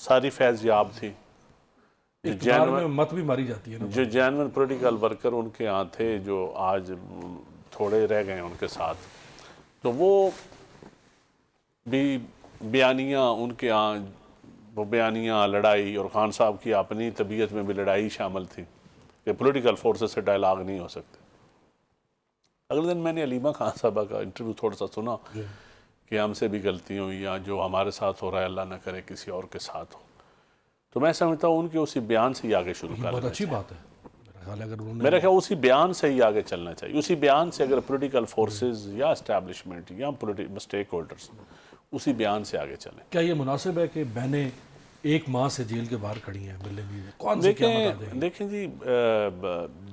ساری فیض یاب تھی، اقتدار میں مت بھی ماری جاتی ہے نا. جو جینون پولیٹیکل ورکر ان کے ہاں تھے، جو آج تھوڑے رہ گئے ہیں ان کے ساتھ، تو وہ بھی بیانیاں ان کے ہاں، وہ بیانیاں، لڑائی، اور خان صاحب کی اپنی طبیعت میں بھی لڑائی شامل تھی کہ پولیٹیکل فورسز سے ڈائلاگ نہیں ہو سکتے. اگلے دن میں نے علیمہ خان صاحبہ کا انٹرویو تھوڑا سا سنا کہ ہم سے بھی غلطی ہوئی، یا جو ہمارے ساتھ ہو رہا ہے اللہ نہ کرے کسی اور کے ساتھ ہو. تو میں سمجھتا ہوں ان کے اسی بیان سے ہی آگے شروع کر بہت لینا اچھی چاہیے. بات ہے میرا خیال ہے. اگر انہوں نے میرا خیال اسی بیان سے ہی آگے چلنا چاہیے. اسی بیان سے اگر پولیٹیکل فورسز یا اسٹیبلشمنٹ یا اسٹیک ہولڈرز اسی بیان سے آگے چلیں. کیا یہ مناسب ہے کہ بہنیں 1 ماہ سے جیل کے باہر کھڑی ہیں ملنے کے لیے؟ کون سی قیامت آ جائے گی؟ دیکھیں جی،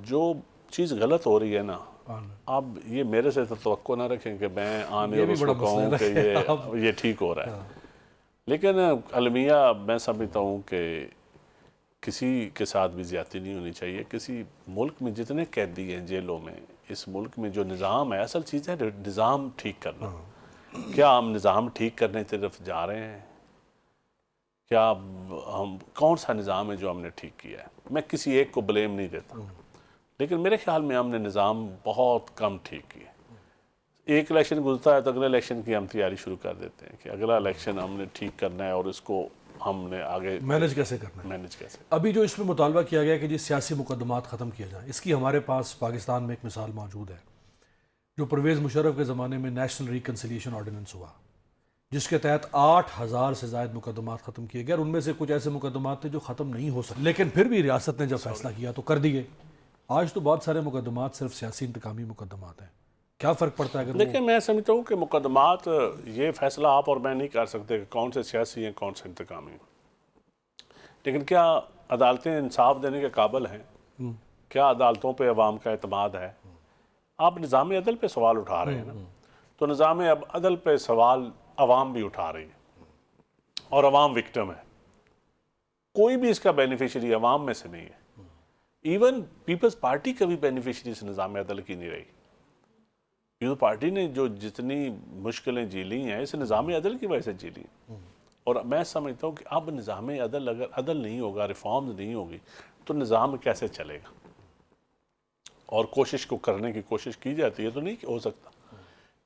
جو چیز غلط ہو رہی ہے نا، اب یہ میرے سے تو توقع نہ رکھیں کہ میں آنے اور اس کو کہوں کہ یہ ٹھیک ہو رہا ہے. لیکن المیہ میں سمجھتا ہوں کہ کسی کے ساتھ بھی زیادتی نہیں ہونی چاہیے. کسی ملک میں جتنے قیدی ہیں جیلوں میں، اس ملک میں جو نظام ہے، اصل چیز ہے نظام ٹھیک کرنا. کیا ہم نظام ٹھیک کرنے کی طرف جا رہے ہیں؟ کیا ہم کون سا نظام ہے جو ہم نے ٹھیک کیا ہے؟ میں کسی ایک کو بلیم نہیں دیتا، لیکن میرے خیال میں ہم نے نظام بہت کم ٹھیک کیا. ایک الیکشن گزرتا ہے تو اگلے الیکشن کی ہم تیاری شروع کر دیتے ہیں کہ اگلا الیکشن ہم نے ٹھیک کرنا ہے اور اس کو ہم نے آگے مینج کیسے کرنا ہے. مینج کیسے. ابھی جو اس میں مطالبہ کیا گیا کہ جی سیاسی مقدمات ختم کیا جائیں، اس کی ہمارے پاس پاکستان میں ایک مثال موجود ہے جو پرویز مشرف کے زمانے میں نیشنل ریکنسیلیشن آرڈیننس ہوا، جس کے تحت 8,000 سے زائد مقدمات ختم کیے گئے. اور ان میں سے کچھ ایسے مقدمات تھے جو ختم نہیں ہو سکتے، لیکن پھر بھی ریاست نے جب فیصلہ کیا تو کر دیے. آج تو بہت سارے مقدمات صرف سیاسی انتقامی مقدمات ہیں. کیا فرق پڑتا ہے اگر لیکن میں سمجھتا ہوں کہ مقدمات، یہ فیصلہ آپ اور میں نہیں کر سکتے کہ کون سے سیاسی ہیں کون سے انتقامی ہیں. لیکن کیا عدالتیں انصاف دینے کے قابل ہیں؟ کیا عدالتوں پہ عوام کا اعتماد ہے؟ آپ نظام عدل پہ سوال اٹھا رہے ہیں نا، تو نظام عدل پہ سوال عوام بھی اٹھا رہی ہے اور عوام وکٹم ہے. کوئی بھی اس کا بینیفیشری عوام میں سے نہیں ہے. ایون پیپلز پارٹی کا بھی بینیفیشری اس نظام عدل کی نہیں رہی. پیپلز پارٹی نے جو جتنی مشکلیں جیلی ہیں اس نظام عدل کی وجہ سے جیلی ہیں. اور میں سمجھتا ہوں کہ اب نظام عدل اگر عدل نہیں ہوگا، ریفارمز نہیں ہوگی، تو نظام کیسے چلے گا؟ اور کوشش کو کرنے کی کوشش کی جاتی ہے تو نہیں ہو سکتا،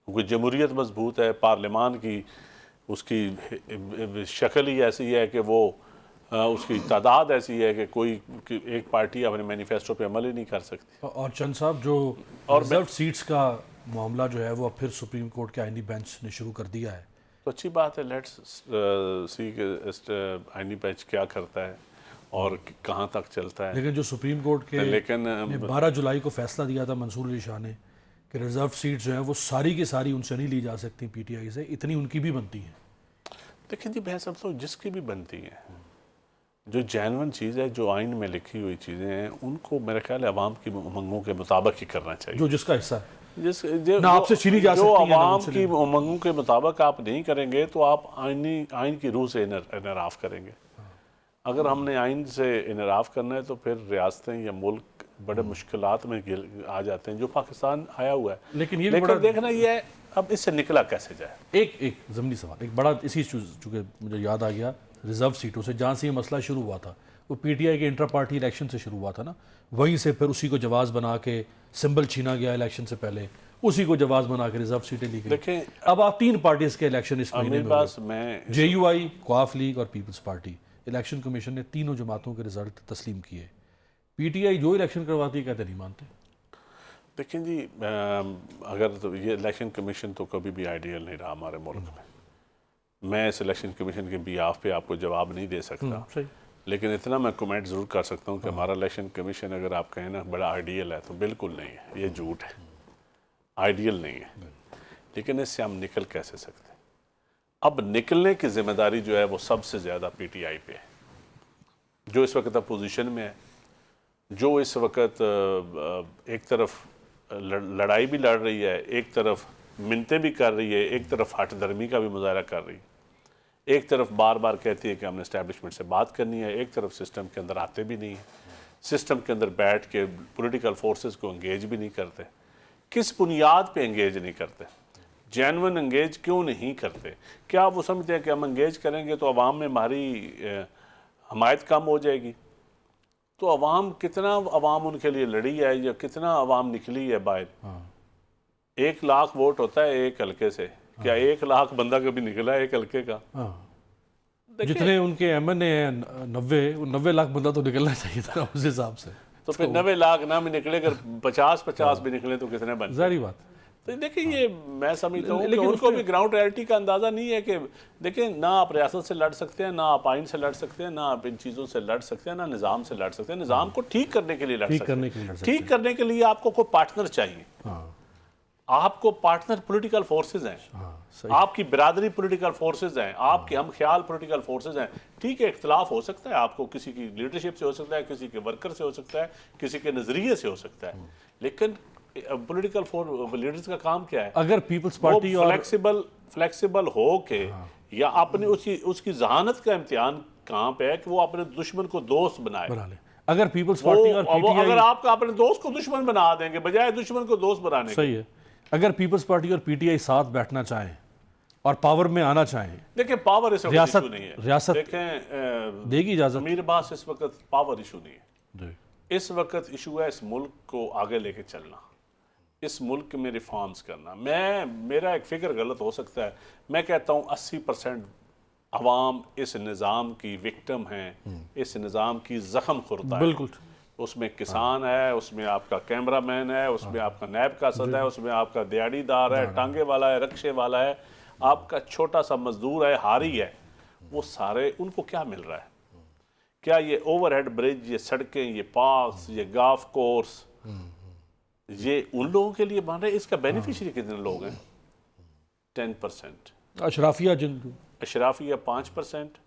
کیونکہ جمہوریت مضبوط ہے. پارلیمان کی اس کی شکل ہی ایسی ہے کہ وہ اس کی تعداد ایسی ہے کہ کوئی ایک پارٹی اپنے مینیفیسٹو پہ عمل ہی نہیں کر سکتی. اور چند صاحب جو ریزرو سیٹس کا معاملہ جو ہے وہ اب پھر سپریم کورٹ کے آئینی بینچ نے شروع کر دیا ہے. تو اچھی بات ہے. لیٹس سی کہ آئینی بینچ کیا کرتا ہے اور کہاں تک چلتا ہے. لیکن جو سپریم کورٹ کے لیکن 12 جولائی کو فیصلہ دیا تھا منصور علی شاہ نے کہ ریزرو سیٹس جو ہیں وہ ساری کی ساری ان سے نہیں لی جا سکتی پی ٹی آئی سے، اتنی ان کی بھی بنتی ہیں. دیکھیں جی، میں سمجھتا ہوں جس کی بھی بنتی ہیں، جو جینون چیز ہے، جو آئین میں لکھی ہوئی چیزیں ہیں، ان کو میرے خیال ہے عوام کی امنگوں کے مطابق ہی کرنا چاہیے. جو جس کا حصہ ہے نہ آپ سے چھینی جا سکتی جو ہیں، نہ عوام ان سے کی امنگوں کے مطابق آپ نہیں کریں گے تو آپ آئین کی روح سے انحراف کریں گے. اگر ہم نے آئین سے انحراف کرنا ہے تو پھر ریاستیں یا ملک بڑے مشکلات میں آ جاتے ہیں، جو پاکستان آیا ہوا ہے. لیکن یہ بھی بڑا دیکھنا یہ ہے اب اس سے نکلا کیسے جائے. ایک ضمنی سوال، ایک بڑا اسی چونکہ مجھے یاد آ گیا ریزرو سیٹوں سے، جہاں سے یہ مسئلہ شروع ہوا تھا وہ پی ٹی آئی کے انٹرا پارٹی الیکشن سے شروع ہوا تھا نا. وہیں سے پھر اسی کو جواز بنا کے سمبل چھینا گیا الیکشن سے پہلے، اسی کو جواز بنا کے ریزرو سیٹیں لی گئی. دیکھیں اب آپ 3 پارٹیز کے الیکشن اس مہینے میں میں جے یو آئی، قواف لیگ اور پیپلز پارٹی. الیکشن کمیشن نے تینوں جماعتوں کے رزلٹ تسلیم کیے. پی ٹی آئی جو الیکشن کرواتی ہے کہتے نہیں مانتے. دیکھیں جی، اگر تو یہ الیکشن کمیشن تو کبھی بھی آئیڈیل نہیں رہا ہمارے ملک میں. میں اس الیکشن کمیشن کے بیہاف پہ آپ کو جواب نہیں دے سکتا، لیکن اتنا میں کمنٹ ضرور کر سکتا ہوں کہ ہمارا الیکشن کمیشن اگر آپ کہیں نا بڑا آئیڈیل ہے تو بالکل نہیں ہے، یہ جھوٹ ہے. آئیڈیل نہیں ہے، لیکن اس سے ہم نکل کیسے سکتے ہیں؟ اب نکلنے کی ذمہ داری جو ہے وہ سب سے زیادہ پی ٹی آئی پہ ہے، جو اس وقت اپوزیشن میں ہے، جو اس وقت ایک طرف لڑائی بھی لڑ رہی ہے، ایک طرف منتیں بھی کر رہی ہے، ایک طرف ہٹ درمی کا بھی مظاہرہ کر رہی ہے، ایک طرف بار بار کہتی ہے کہ ہم نے اسٹیبلشمنٹ سے بات کرنی ہے، ایک طرف سسٹم کے اندر آتے بھی نہیں ہیں، سسٹم کے اندر بیٹھ کے پولیٹیکل فورسز کو انگیج بھی نہیں کرتے. کس بنیاد پہ انگیج نہیں کرتے؟ جینون انگیج کیوں نہیں کرتے؟ کیا وہ سمجھتے ہیں کہ ہم انگیج کریں گے تو عوام میں ہماری حمایت کم ہو جائے گی؟ تو عوام کتنا عوام ان کے لیے لڑی ہے یا کتنا عوام نکلی ہے باہر؟ 1,00,000 ووٹ ہوتا ہے ایک حلقے سے، کیا 1,00,000 بندہ کبھی نکلا ہے ایک حلقے کا؟ جتنے ان کے ایم این اے ہیں 90 لاکھ بندہ تو نکلنا چاہیے تھا اس حساب سے. تو پھر 90 لاکھ نہ بھی نکلے، اگر 50 بھی نکلے تو کتنے بن؟ ظاہری بات. تو دیکھیں یہ میں سمجھتا ہوں کہ ان کو بھی گراؤنڈ ریالٹی کا اندازہ نہیں ہے کہ دیکھیں نہ آپ ریاست سے لڑ سکتے ہیں، نہ آپ آئین سے لڑ سکتے ہیں، نہ آپ ان چیزوں سے لڑ سکتے ہیں، نہ نظام سے لڑ سکتے ہیں. نظام کو ٹھیک کرنے کے لیے لڑ سکتے ہیں. ٹھیک کرنے کے لیے آپ کو کوئی پارٹنر چاہیے. آپ کو پارٹنر پولیٹیکل فورسز ہیں، آپ کی برادری پولیٹیکل فورسز ہیں، آپ کے ہم خیال پولیٹیکل فورسز ہیں. ٹھیک ہے اختلاف ہو سکتا ہے، آپ کو کسی کی لیڈرشپ سے ہو سکتا ہے، کسی کے ورکر سے ہو سکتا ہے، کسی کے نظریے سے ہو سکتا ہے، لیکن پولیٹیکل لیڈرز کا کام کیا ہے؟ اگر پیپلز پارٹی اور فلیکسیبل ہو کے یا اپنی اس کی ذہانت کا امتحان کہاں پہ ہے کہ وہ اپنے دشمن کو دوست بنائے. اگر پیپلز پارٹی اور پی ٹی آئی اگر آپ اپنے دوست کو دشمن بنا دیں گے بجائے دشمن کو دوست بنانے کے. صحیح ہے. اگر پیپلز پارٹی اور پی ٹی آئی ساتھ بیٹھنا چاہیں اور پاور میں آنا چاہیں، دیکھیں پاور اس وقت ایشو نہیں ہے. ریاست دیکھیں دے گی اجازت. امیر عباس اس وقت پاور ایشو نہیں ہے. جی. اس وقت ایشو ہے اس ملک کو آگے لے کے چلنا، اس ملک میں ریفارمز کرنا. میرا ایک فکر غلط ہو سکتا ہے، میں کہتا ہوں 80% عوام اس نظام کی وکٹم ہیں، اس نظام کی زخم خورد ہے. بالکل. اس میں کسان ہے، اس میں آپ کا کیمرہ مین ہے، اس میں آپ کا نیب کا صد ہے، اس میں آپ کا دیہڑی دار ہے، ٹانگے والا ہے، رکشے والا ہے، آپ کا چھوٹا سا مزدور ہے، ہاری ہے. وہ سارے ان کو کیا مل رہا ہے؟ کیا یہ اوور ہیڈ برج، یہ سڑکیں، یہ پارکس، یہ گالف کورس، یہ ان لوگوں کے لیے بن رہے ہیں؟ اس کا بینیفیشری کتنے لوگ ہیں؟ 10%. اشرافیہ اشرافیہ 5%،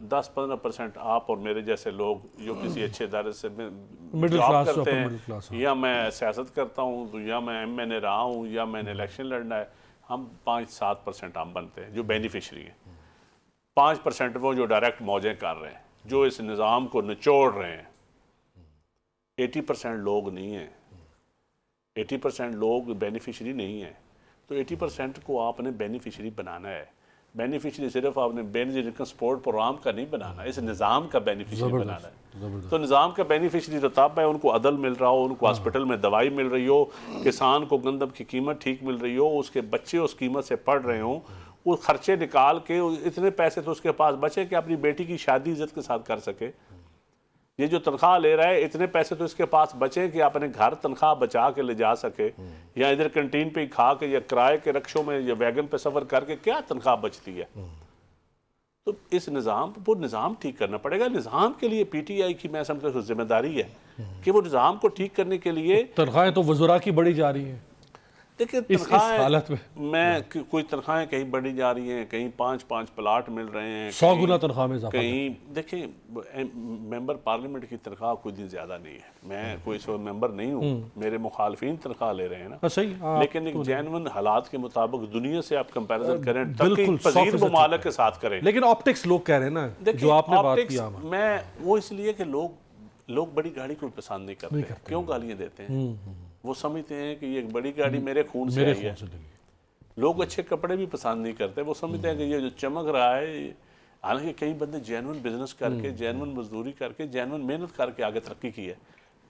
10-15% آپ اور میرے جیسے لوگ جو کسی اچھے ادارے سے جاب کرتے ہیں، یا میں سیاست کرتا ہوں تو یا میں ایم این اے رہا ہوں یا میں نے الیکشن لڑنا ہے. ہم 5-7% ہم بنتے ہیں جو بینیفیشری ہیں. 5% وہ جو ڈائریکٹ موجیں کر رہے ہیں، جو اس نظام کو نچوڑ رہے ہیں. 80% لوگ نہیں ہیں. 80% لوگ بینیفیشری نہیں ہیں. تو 80% کو آپ نے بینیفیشری بنانا ہے. بینیفیشری صرف آپ نے بینظیر انکم سپورٹ پروگرام کا نہیں بنانا، اس نظام کا بینیفیشری بنانا ہے. تو نظام کا بینیفیشری تو تب ہے ان کو عدل مل رہا ہو، ان کو ہاسپٹل میں دوائی مل رہی ہو، کسان کو گندم کی قیمت ٹھیک مل رہی ہو، اس کے بچے اس قیمت سے پڑھ رہے ہوں، وہ خرچے نکال کے اتنے پیسے تو اس کے پاس بچے کہ اپنی بیٹی کی شادی عزت کے ساتھ کر سکے. یہ جو تنخواہ لے رہا ہے اتنے پیسے تو اس کے پاس بچے کہ اپنے گھر تنخواہ بچا کے لے جا سکے، یا ادھر کنٹین پہ ہی کھا کے یا کرائے کے رکشوں میں یا ویگن پہ سفر کر کے کیا تنخواہ بچتی ہے. تو اس نظام وہ نظام ٹھیک کرنا پڑے گا. نظام کے لیے پی ٹی آئی کی میں سمجھتا ہوں ذمہ داری ہے کہ وہ نظام کو ٹھیک کرنے کے لیے. تنخواہیں تو وزراء کی بڑھی جا رہی ہیں. دیکھیں اس حالت میں کوئی تنخواہیں کہیں بڑھی جا رہی ہیں، کہیں 5 پلاٹ مل رہے ہیں، 100 گنا تنخواہ میں اضافہ. کہیں دیکھیں ممبر پارلیمنٹ کی تنخواہ کوئی دن زیادہ نہیں ہے. میں کوئی سو ممبر نہیں ہوں، میرے مخالفین تنخواہ لے رہے ہیں نا. صحیح. لیکن ایک جینون حالات کے مطابق دنیا سے آپ کمپیریزن کریں، ترقی پذیر ممالک کے ساتھ کریں. لیکن آپٹکس لوگ کہہ رہے ہیں نا جو آپ نے بات کیا. میں وہ اس لیے کہ لوگ بڑی گاڑی کو پسند نہیں کرتے. کیوں گالیاں دیتے ہیں؟ وہ سمجھتے ہیں کہ یہ بڑی گاڑی میرے خون سے آئی ہے. لوگ اچھے کپڑے بھی پسند نہیں کرتے. وہ سمجھتے ہیں کہ یہ جو چمک رہا ہے، حالانکہ کئی بندے جینون بزنس کر کے، جینون مزدوری کر کے، جینون محنت کر کے آگے ترقی کی ہے.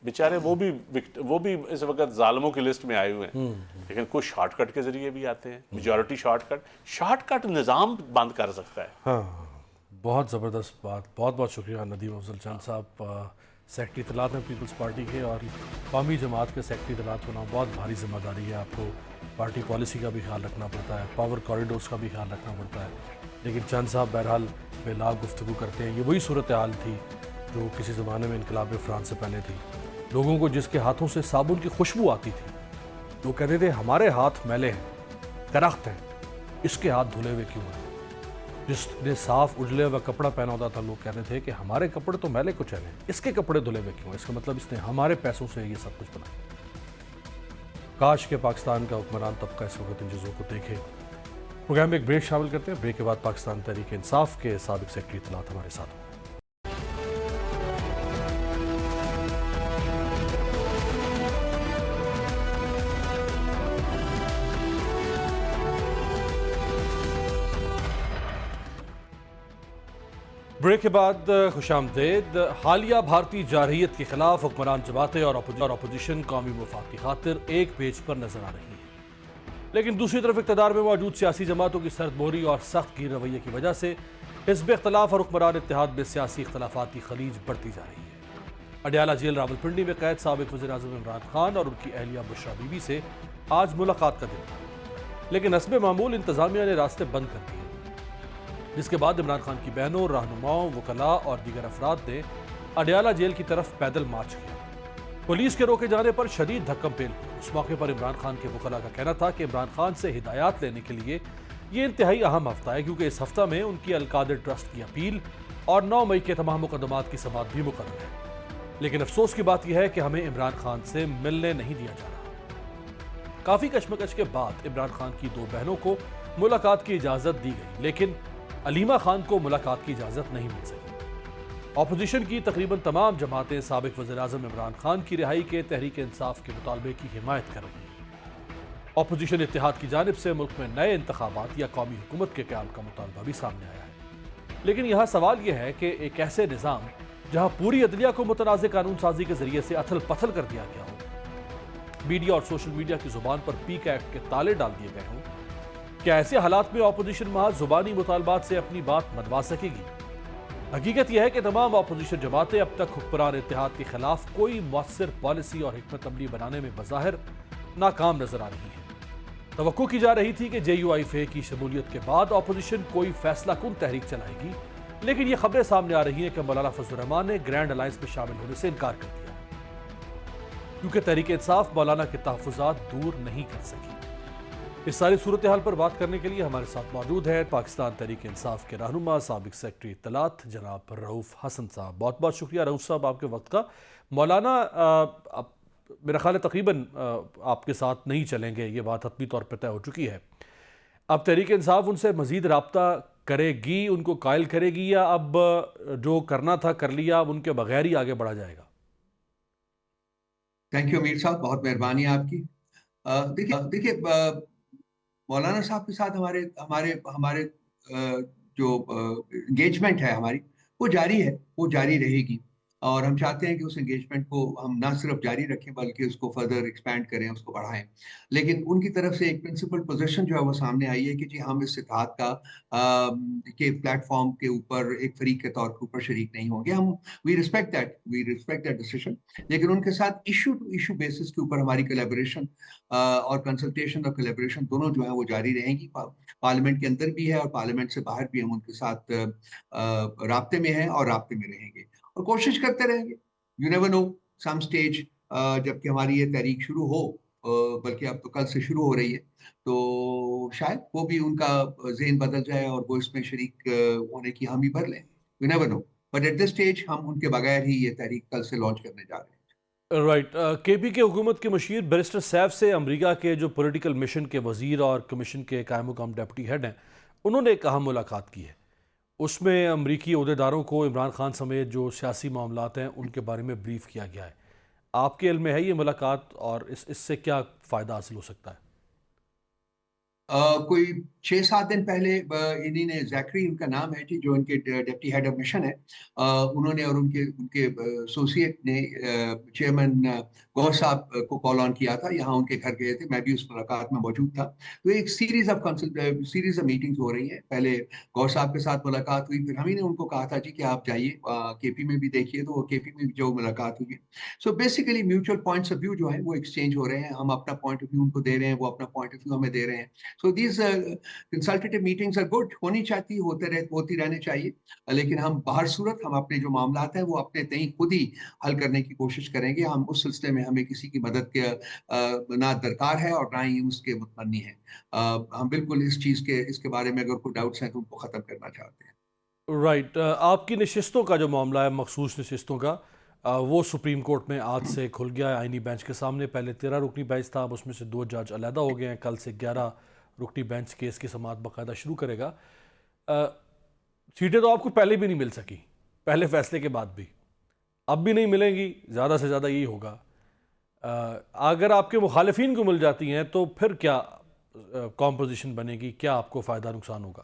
بیچارے وہ بھی اس وقت ظالموں کی لسٹ میں آئے ہوئے ہیں. لیکن کچھ شارٹ کٹ کے ذریعے بھی آتے ہیں. میجورٹی شارٹ کٹ نظام بند کر سکتا ہے. ہاں، بہت زبردست بات. بہت بہت شکریہ ندیم افضل چند صاحب، سیکٹری اطلاعات ہیں پیپلز پارٹی کے، اور قومی جماعت کے سیکٹری اطلاعات ہونا بہت بھاری ذمہ داری ہے. آپ کو پارٹی پالیسی کا بھی خیال رکھنا پڑتا ہے، پاور کوریڈورز کا بھی خیال رکھنا پڑتا ہے. لیکن چند صاحب بہرحال بے لاگ گفتگو کرتے ہیں. یہ وہی صورتحال تھی جو کسی زمانے میں انقلاب فرانس سے پہلے تھی. لوگوں کو جس کے ہاتھوں سے صابن کی خوشبو آتی تھی، وہ کہتے تھے ہمارے ہاتھ میلے ہیں، درخت ہیں، اس کے ہاتھ دھلے ہوئے کیوں ہیں. جس نے صاف اجلے ہوا کپڑا پہنا ہوتا تھا، لوگ کہتے تھے کہ ہمارے کپڑے تو میلے کچھ ہیں، اس کے کپڑے دھلے ہوئے کیوں ہیں؟ اس کا مطلب اس نے ہمارے پیسوں سے یہ سب کچھ بنایا. کاش کہ پاکستان کا حکمران طبقہ اس وقت ان چیزوں کو دیکھے. پروگرام میں ایک بریک شامل کرتے ہیں. بریک کے بعد پاکستان تحریک انصاف کے سابق سیکرٹری اطلاعات ہمارے ساتھ ہیں. بریک کے بعد خوش آمدید۔ حالیہ بھارتی جارحیت کے خلاف حکمران جماعتیں اور اپوزیشن قومی مفاد کی خاطر ایک پیج پر نظر آ رہی ہیں، لیکن دوسری طرف اقتدار میں موجود سیاسی جماعتوں کی سرد موری اور سخت گیر رویے کی وجہ سے حزب اختلاف اور حکمران اتحاد میں سیاسی اختلافات کی خلیج بڑھتی جا رہی ہے۔ اڈیالہ جیل راولپنڈی میں قید سابق وزیر اعظم عمران خان اور ان کی اہلیہ بشرا بی بی سے آج ملاقات کا دن تھا، لیکن حسب معمول انتظامیہ نے راستے بند کر دیے، جس کے بعد عمران خان کی بہنوں، رہنماؤں، وکلاء اور دیگر افراد نے اڈیالہ جیل کی طرف پیدل مارچ کیا۔ پولیس کے روکے جانے پر شدید دھکم پیل ہوئی۔ اس موقع پر عمران خان کے وکلاء کا کہنا تھا کہ عمران خان سے ہدایات لینے کے لیے یہ انتہائی اہم ہفتہ ہے، کیونکہ اس ہفتہ میں ان کی القادر ٹرسٹ کی اپیل اور 9 مئی کے تمام مقدمات کی سماعت بھی مقرر ہے۔ لیکن افسوس کی بات یہ ہے کہ ہمیں عمران خان سے ملنے نہیں دیا جا رہا۔ کافی کشمکش کے بعد عمران خان کی 2 بہنوں کو ملاقات کی اجازت دی گئی، لیکن علیمہ خان کو ملاقات کی اجازت نہیں مل سکی۔ اپوزیشن کی تقریباً تمام جماعتیں سابق وزیر اعظم عمران خان کی رہائی کے تحریک انصاف کے مطالبے کی حمایت کر رہی ہیں۔ اپوزیشن اتحاد کی جانب سے ملک میں نئے انتخابات یا قومی حکومت کے قیام کا مطالبہ بھی سامنے آیا ہے، لیکن یہاں سوال یہ ہے کہ ایک ایسے نظام جہاں پوری عدلیہ کو متنازع قانون سازی کے ذریعے سے اتھل پتھل کر دیا گیا ہو، میڈیا اور سوشل میڈیا کی زبان پر پیک ایکٹ کے تالے ڈال دیے گئے ہوں، کیا ایسے حالات میں اپوزیشن محض زبانی مطالبات سے اپنی بات منوا سکے گی؟ حقیقت یہ ہے کہ تمام اپوزیشن جماعتیں اب تک حکمران اتحاد کے خلاف کوئی مؤثر پالیسی اور حکمت عملی بنانے میں بظاہر ناکام نظر آ رہی ہیں۔ توقع کی جا رہی تھی کہ جے یو آئی فے کی شمولیت کے بعد اپوزیشن کوئی فیصلہ کن تحریک چلائے گی، لیکن یہ خبریں سامنے آ رہی ہیں کہ مولانا فضل الرحمان نے گرینڈ الائنس میں شامل ہونے سے انکار کر دیا، کیونکہ تحریک انصاف مولانا کے تحفظات دور نہیں کر سکی۔ اس ساری صورتحال پر بات کرنے کے لیے ہمارے ساتھ موجود ہے پاکستان تحریک انصاف کے رہنما سابق سیکرٹری اطلاعات جناب رؤوف حسن صاحب۔ بہت بہت شکریہ رؤوف صاحب آپ کے وقت کا۔ مولانا میرا خیال ہے تقریباً آپ کے ساتھ نہیں چلیں گے، یہ بات حتمی طور پہ طے ہو چکی ہے۔ اب تحریک انصاف ان سے مزید رابطہ کرے گی، ان کو قائل کرے گی، یا اب جو کرنا تھا کر لیا، اب ان کے بغیر ہی آگے بڑھا جائے گا؟ تھینک یو امیر صاحب، بہت مہربانی ہے آپ کی۔ دیکھیے مولانا صاحب کے ساتھ ہمارے جو انگیجمنٹ ہے ہماری، وہ جاری ہے، وہ جاری رہے گی، اور ہم چاہتے ہیں کہ اس انگیجمنٹ کو ہم نہ صرف جاری رکھیں بلکہ اس کو فردر ایکسپینڈ کریں، اس کو بڑھائیں۔ لیکن ان کی طرف سے ایک پرنسپل پوزیشن جو ہے وہ سامنے آئی ہے کہ جی ہم اس اتحاد کا کے پلیٹ فارم کے اوپر ایک فریق کے طور کے اوپر شریک نہیں ہوں گے۔ ہم وی ریسپیکٹ دیٹ ڈیسیژن، لیکن ان کے ساتھ ایشو ٹو ایشو بیسس کے اوپر ہماری کولیبریشن اور کنسلٹیشن اور کولیبریشن دونوں جو ہیں وہ جاری رہیں گی۔ پارلیمنٹ کے اندر بھی ہے اور پارلیمنٹ سے باہر بھی ہم ان کے ساتھ رابطے میں ہیں اور رابطے میں رہیں گے، اور کوشش کرتے رہیں گے۔ You never know, some stage جب کہ ہماری یہ تحریک شروع ہو، بلکہ اب تو کل سے شروع ہو رہی ہے، تو شاید وہ بھی ان کا ذہن بدل جائے اور وہ اس میں شریک ہونے کی حامی بھر لیں۔ You never know, but at this stage ہم ان کے بغیر ہی یہ تحریک کل سے لانچ کرنے جا رہے ہیں۔ رائٹ۔ کے پی کے حکومت کے مشیر بیرسٹر سیف سے امریکہ کے جو پولیٹیکل مشن کے وزیر اور کمیشن کے قائم مقام ڈپٹی ہیڈ ہیں، انہوں نے ایک اہم ملاقات کی ہے۔ اس میں امریکی عہدیداروں کو عمران خان سمیت جو سیاسی معاملات ہیں ان کے بارے میں بریف کیا گیا ہے۔ آپ کے علم میں ہے یہ ملاقات، اور اس سے کیا فائدہ حاصل ہو سکتا ہے؟ کوئی 6-7 دن پہلے انہی نے، زیکری ان کا نام ہے جی، جو ان کے ڈپٹی ہیڈ آف مشن ہے، انہوں نے اور ان کے ایسوسیٹ نے چیئرمین گوہر صاحب کو کال آن کیا تھا، یہاں ان کے گھر گئے تھے، میں بھی اس ملاقات میں موجود تھا۔ تو ایک سیریز آف میٹنگز ہو رہی ہیں۔ پہلے گوہر صاحب کے ساتھ ملاقات ہوئی، پھر ہم ہی نے ان کو کہا تھا جی کہ آپ جائیے کے پی میں بھی دیکھیے، تو کے پی میں بھی جو ملاقات ہوئی ہے۔ So basically mutual points of view جو ہیں وہ ایکسچینج ہو رہے ہیں، ہم اپنا پوائنٹ آف ویو ان کو دے رہے ہیں، وہ اپنا پوائنٹ آف ویو ہمیں دے رہے ہیں۔ So these consultative meetings are good، ہونی چاہتی، ہوتی رہنے چاہیے، لیکن ہم باہر صورت ہم اپنے جو معاملات ہیں وہ اپنے تئیں خود ہی حل کرنے کی کوشش کریں گے۔ ہم اس سلسلے میں ہمیں کسی کی مدد کے نہ درکار ہے اور نہ ہی اس کے متمنی ہیں۔ ہم بالکل اس کے بارے میں اگر کوئی ڈاؤٹس ہیں تو ان کو ختم کرنا چاہتے ہیں۔ رائٹ۔ آپ کی نشستوں کا جو معاملہ ہے، مخصوص نشستوں کا، وہ سپریم کورٹ میں آج سے کھل گیا ہے آئینی بینچ کے سامنے۔ پہلے 13 رکنی بینچ تھا، اب اس میں سے 2 جج علیحدہ ہو گئے ہیں۔ کل سے 11 رکنی بینچ کیس کی سماعت باقاعدہ شروع کرے گا۔ سیٹیں تو آپ کو پہلے بھی نہیں مل سکی، پہلے فیصلے کے بعد بھی، اب بھی نہیں ملیں گی، زیادہ سے زیادہ یہی ہوگا۔ اگر آپ کے مخالفین کو مل جاتی ہیں تو پھر کیا کمپوزیشن بنے گی؟ کیا آپ کو فائدہ نقصان ہوگا؟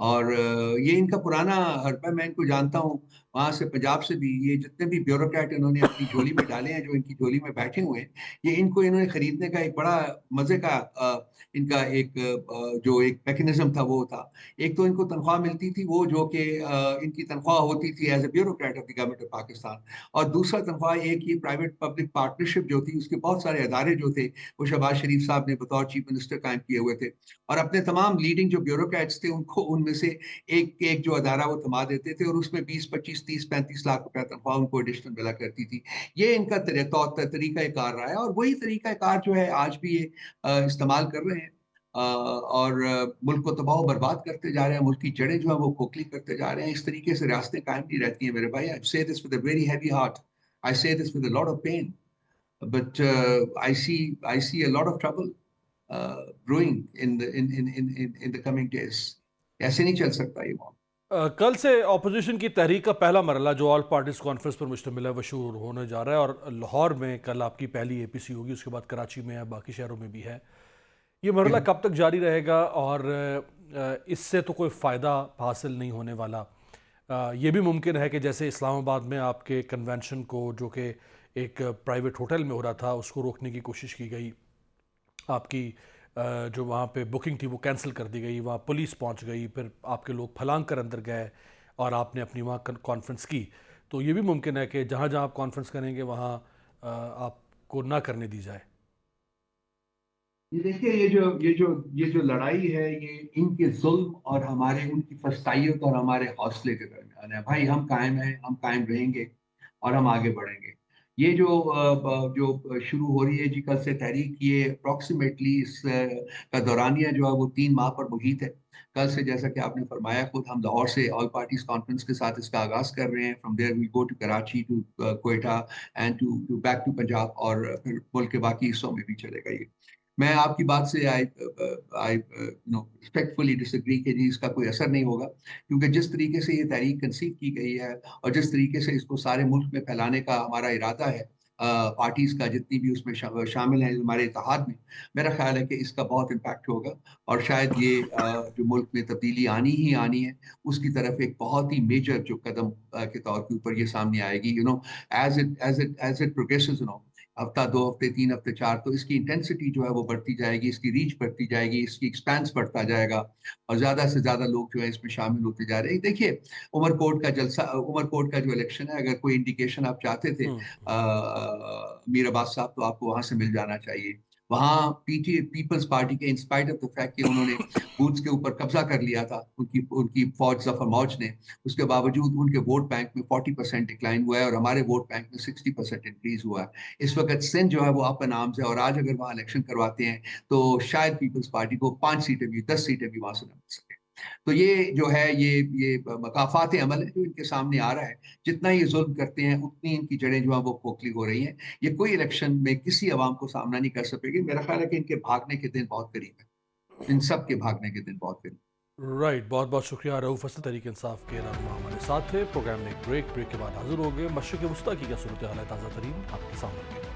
اور یہ ان کا پرانا حربہ، میں ان کو جانتا ہوں وہاں سے، پنجاب سے بھی. یہ جتنے بھی بیوروکریٹ انہوں نے اپنی جھولی میں ڈالے ہیں، جو ان کی جھولی میں بیٹھے ہوئے ہیں، یہ ان کو انہوں نے خریدنے کا ایک بڑا مزے کا ان کا ایک جو ایک میکنزم تھا وہ تھا. ایک تو ان کو تنخواہ ملتی تھی وہ جو کہ ان کی تنخواہ ہوتی تھی as a bureaucrat of the government of Pakistan, اور دوسرا تنخواہ ایک یہ پرائیویٹ پبلک پارٹنرشپ جو تھی، اس کے بہت سارے ادارے جو تھے وہ شہباز شریف صاحب نے بطور چیف منسٹر قائم کیے ہوئے تھے، اور اپنے تمام لیڈنگ جو بیوروکریٹس تھے ان کو ان میں سے ایک جو ادارہ وہ تھما دیتے تھے، اور اس میں 20 25 30 35 لاکھ روپے تنخواہ ان کو ایڈیشنل ملا کرتی تھی. یہ ان کا طریقہ کار رہا ہے، اور وہی طریقہ کار جو ہے آج بھی یہ استعمال کر رہے ہیں، اور ملک کو تباہ و برباد کرتے جا رہے ہیں. ملک کی جڑیں جو ہیں وہ کھوکھلی کرتے جا رہے ہیں. اس طریقے سے ریاستیں قائم نہیں رہتی ہیں میرے بھائی. I say this with a very heavy heart. I say this with a lot of pain. But I see a lot of trouble brewing in the coming days. ایسے نہیں چل سکتا یہ معاملہ. کل سے اپوزیشن کی تحریک کا پہلا مرحلہ جو آل پارٹیز کانفرنس پر مشتمل ہے وہ شروع ہونے جا رہا ہے، اور لاہور میں کل آپ کی پہلی اے پی سی ہوگی، اس کے بعد کراچی میں ہے، باقی شہروں میں بھی ہے. یہ مرحلہ کب تک جاری رہے گا، اور اس سے تو کوئی فائدہ حاصل نہیں ہونے والا؟ یہ بھی ممکن ہے کہ جیسے اسلام آباد میں آپ کے کنونشن کو جو کہ ایک پرائیویٹ ہوٹل میں ہو رہا تھا اس کو روکنے کی کوشش کی گئی، آپ کی جو وہاں پہ بکنگ تھی وہ کینسل کر دی گئی، وہاں پولیس پہنچ گئی، پھر آپ کے لوگ پھلانگ کر اندر گئے اور آپ نے اپنی وہاں کانفرنس کی. تو یہ بھی ممکن ہے کہ جہاں جہاں آپ کانفرنس کریں گے وہاں آپ کو نہ کرنے دی جائے. یہ دیکھیے، یہ جو لڑائی ہے یہ ان کے ظلم اور ہمارے ان کی فستائیت اور ہمارے حوصلے کے درمیان ہے. بھائی ہم قائم ہیں، ہم قائم رہیں گے اور ہم آگے بڑھیں گے. یہ جو شروع ہو رہی ہے جی کل سے تحریک، یہ اپروکسیمیٹلی اس کا دورانیہ جو ہے وہ 3 ماہ پر محیط ہے. کل سے جیسا کہ آپ نے فرمایا خود، ہم لاہور سے آل پارٹیز کانفرنس کے ساتھ اس کا آغاز کر رہے ہیں. From there we go to Karachi, to Quetta and to back to Punjab, اور پھر ملک کے باقی حصوں میں بھی چلے گا. یہ میں آپ کی بات سے ریسپیکٹفلی ڈس ایگری کہ جی اس کا کوئی اثر نہیں ہوگا، کیونکہ جس طریقے سے یہ تحریک کنسیو کی گئی ہے اور جس طریقے سے اس کو سارے ملک میں پھیلانے کا ہمارا ارادہ ہے پارٹیز کا، جتنی بھی اس میں شامل ہیں ہمارے اتحاد میں، میرا خیال ہے کہ اس کا بہت امپیکٹ ہوگا. اور شاید یہ جو ملک میں تبدیلی آنی ہی آنی ہے، اس کی طرف ایک بہت ہی میجر جو قدم کے طور کے اوپر یہ سامنے آئے گی. ایز اٹ پروگریسز، ہفتہ 2 ہفتے 3 ہفتے 4، تو اس کی انٹینسٹی جو ہے وہ بڑھتی جائے گی، اس کی ریچ بڑھتی جائے گی، اس کی ایکسپینس بڑھتا جائے گا، اور زیادہ سے زیادہ لوگ جو ہے اس میں شامل ہوتے جا رہے ہیں. دیکھیے عمر کوٹ کا جلسہ، عمر کوٹ کا جو الیکشن ہے، اگر کوئی انڈیکیشن آپ چاہتے تھے میر عباس صاحب، تو آپ کو وہاں سے مل جانا چاہیے. وہاں پیپلز پارٹی کے انسپائٹ آف دا فیکٹ کہ انہوں نے بوتھس کے اوپر قبضہ کر لیا تھا ان کی فوج، ظفر موج نے، اس کے باوجود ان کے ووٹ بینک میں 40% ڈکلائن ہوا ہے، اور ہمارے ووٹ بینک میں 60% انکریز ہوا ہے. اس وقت سندھ جو ہے وہ اپ ان آرمز ہے، اور آج اگر وہاں الیکشن کرواتے ہیں تو شاید پیپلز پارٹی کو 5 سیٹیں بھی، 10 سیٹیں بھی وہاں سے نہ مل سکے. تو یہ جو ہے یہ مقافات عمل ہے جو ان کے سامنے آ رہا ہے. جتنا یہ ظلم کرتے ہیں اتنی ان کی جڑیں جو ہیں وہ کھوکھلی ہو رہی ہیں. یہ کوئی الیکشن میں کسی عوام کو سامنا نہیں کر سکے گی. میرا خیال ہے کہ ان کے بھاگنے کے دن بہت قریب ہے، ان سب کے بھاگنے کے دن بہت قریب. رائٹ، بہت بہت شکریہ. رؤوف اسد تحریک انصاف کے رہنما ہمارے ساتھ تھے. پروگرام میں ایک بریک کے بعد حاضر ہو گئے. مشرق وسطیٰ کی کیا صورتحال ہے، تازہ ترین آپ کے سامنے.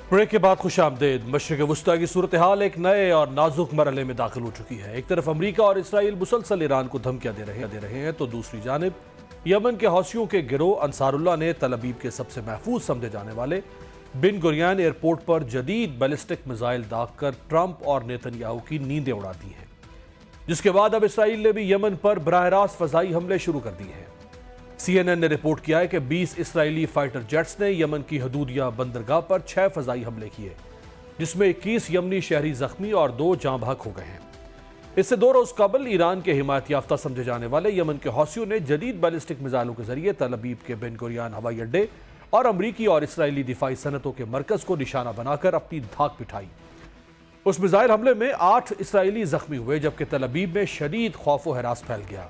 بریک کے بعد خوش آمدید. مشرق وسطیٰ کی صورتحال ایک نئے اور نازک مرحلے میں داخل ہو چکی ہے. ایک طرف امریکہ اور اسرائیل مسلسل ایران کو دھمکیاں دے رہے ہیں، تو دوسری جانب یمن کے حوثیوں کے گروہ انصار اللہ نے تل ابیب کے سب سے محفوظ سمجھے جانے والے بن گوریون ایئرپورٹ پر جدید بیلسٹک میزائل داغ کر ٹرمپ اور نیتن یاہو کی نیندیں اڑا دی ہیں، جس کے بعد اب اسرائیل نے بھی یمن پر براہ راست فضائی حملے شروع کر دیے ہیں. CNN نے رپورٹ کیا ہے کہ 20 اسرائیلی فائٹر جیٹس نے یمن کی حدودیہ بندرگاہ پر 6 فضائی حملے کیے، جس میں 21 یمنی شہری زخمی اور 2 جاں بحق ہو گئے ہیں. اس سے 2 روز قبل ایران کے حمایت یافتہ سمجھے جانے والے یمن کے حوثیوں نے جدید بیلسٹک میزائلوں کے ذریعے تل ابیب کے بن گوریون ہوائی اڈے اور امریکی اور اسرائیلی دفاعی صنعتوں کے مرکز کو نشانہ بنا کر اپنی دھاک بٹھائی. اس میزائل حملے میں 8 اسرائیلی زخمی ہوئے، جبکہ تل ابیب میں شدید خوف و ہراس پھیل گیا.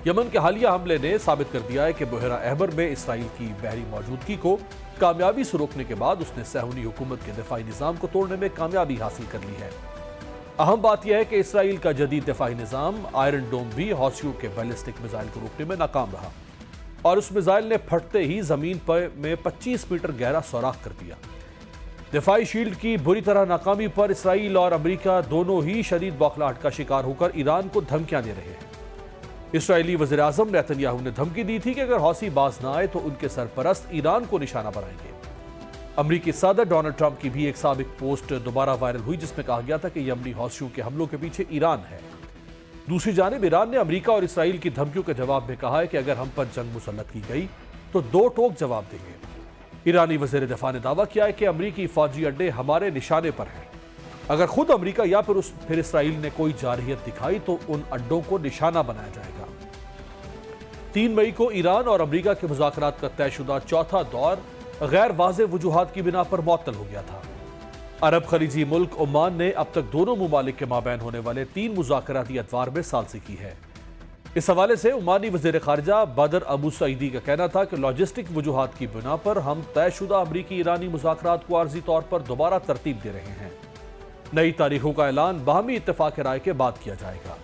یمن کے حالیہ حملے نے ثابت کر دیا ہے کہ بحیرہ احمر میں اسرائیل کی بحری موجودگی کو کامیابی سے روکنے کے بعد اس نے صہیونی حکومت کے دفاعی نظام کو توڑنے میں کامیابی حاصل کر لی ہے. اہم بات یہ ہے کہ اسرائیل کا جدید دفاعی نظام آئرن ڈوم بھی حوثیوں کے بیلسٹک میزائل کو روکنے میں ناکام رہا اور اس میزائل نے پھٹتے ہی زمین میں 25 میٹر گہرا سوراخ کر دیا۔ دفاعی شیلڈ کی بری طرح ناکامی پر اسرائیل اور امریکہ دونوں ہی شدید بوکھلاہٹ کا شکار ہو کر ایران کو دھمکیاں دے رہے ہیں۔ اسرائیلی وزیر اعظم نیتن یاہو نے دھمکی دی تھی کہ اگر حوثی باز نہ آئے تو ان کے سرپرست ایران کو نشانہ بنائیں گے۔ امریکی صدر ڈونلڈ ٹرمپ کی بھی ایک سابق پوسٹ دوبارہ وائرل ہوئی جس میں کہا گیا تھا کہ یمنی حوثیوں کے حملوں کے پیچھے ایران ہے۔ دوسری جانب ایران نے امریکہ اور اسرائیل کی دھمکیوں کے جواب میں کہا ہے کہ اگر ہم پر جنگ مسلط کی گئی تو دو ٹوک جواب دیں گے۔ ایرانی وزیر دفاع نے دعویٰ کیا ہے کہ امریکی فوجی اڈے ہمارے نشانے پر ہیں۔ اگر خود امریکہ یا پھر اسرائیل نے کوئی جارحیت دکھائی تو ان اڈوں کو نشانہ بنایا جائے گا۔ 3 مئی کو ایران اور امریکہ کے مذاکرات کا طے شدہ چوتھا دور غیر واضح وجوہات کی بنا پر معطل ہو گیا تھا۔ عرب خلیجی ملک عمان نے اب تک دونوں ممالک کے مابین ہونے والے 3 مذاکراتی ادوار میں ثالثی کی ہے۔ اس حوالے سے عمانی وزیر خارجہ بدر ابو سعیدی کا کہنا تھا کہ لاجسٹک وجوہات کی بنا پر ہم طے شدہ امریکی ایرانی مذاکرات کو عارضی طور پر دوبارہ ترتیب دے رہے ہیں۔ نئی تاریخوں کا اعلان باہمی اتفاق رائے کے بعد کیا جائے گا۔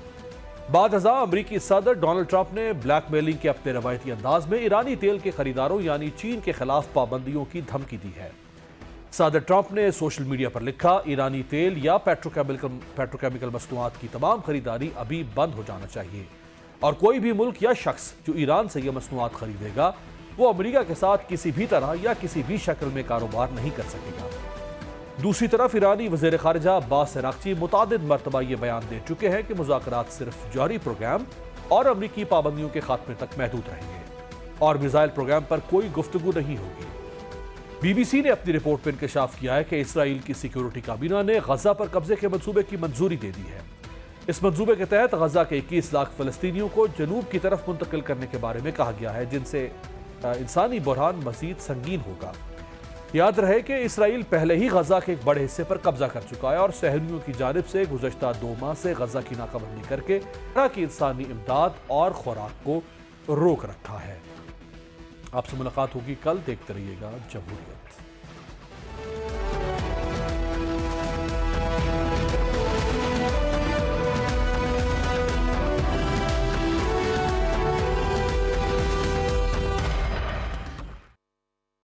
بعد ازاں امریکی صدر ڈونلڈ ٹرمپ نے بلیک میلنگ کے اپنے روایتی انداز میں ایرانی تیل کے خریداروں یعنی چین کے خلاف پابندیوں کی دھمکی دی ہے۔ صدر ٹرمپ نے سوشل میڈیا پر لکھا، ایرانی تیل یا پیٹروکیمیکل مصنوعات کی تمام خریداری ابھی بند ہو جانا چاہیے اور کوئی بھی ملک یا شخص جو ایران سے یہ مصنوعات خریدے گا وہ امریکہ کے ساتھ کسی بھی طرح یا کسی بھی شکل میں کاروبار نہیں کر سکے گا۔ دوسری طرف ایرانی وزیر خارجہ عباس عراقچی متعدد مرتبہ یہ بیان دے چکے ہیں کہ مذاکرات صرف جوہری پروگرام اور امریکی پابندیوں کے خاتمے تک محدود رہیں گے اور میزائل پروگرام پر کوئی گفتگو نہیں ہوگی۔ بی بی سی نے اپنی رپورٹ میں انکشاف کیا ہے کہ اسرائیل کی سیکیورٹی کابینہ نے غزہ پر قبضے کے منصوبے کی منظوری دے دی ہے۔ اس منصوبے کے تحت غزہ کے 21 لاکھ فلسطینیوں کو جنوب کی طرف منتقل کرنے کے بارے میں کہا گیا ہے جن سے انسانی بحران مزید سنگین ہوگا۔ یاد رہے کہ اسرائیل پہلے ہی غزہ کے ایک بڑے حصے پر قبضہ کر چکا ہے اور صہیونیوں کی جانب سے گزشتہ 2 ماہ سے غزہ کی ناکہ بندی کر کے کی انسانی امداد اور خوراک کو روک رکھا ہے۔ آپ سے ملاقات ہوگی کل، دیکھتے رہیے گا جمہوریت۔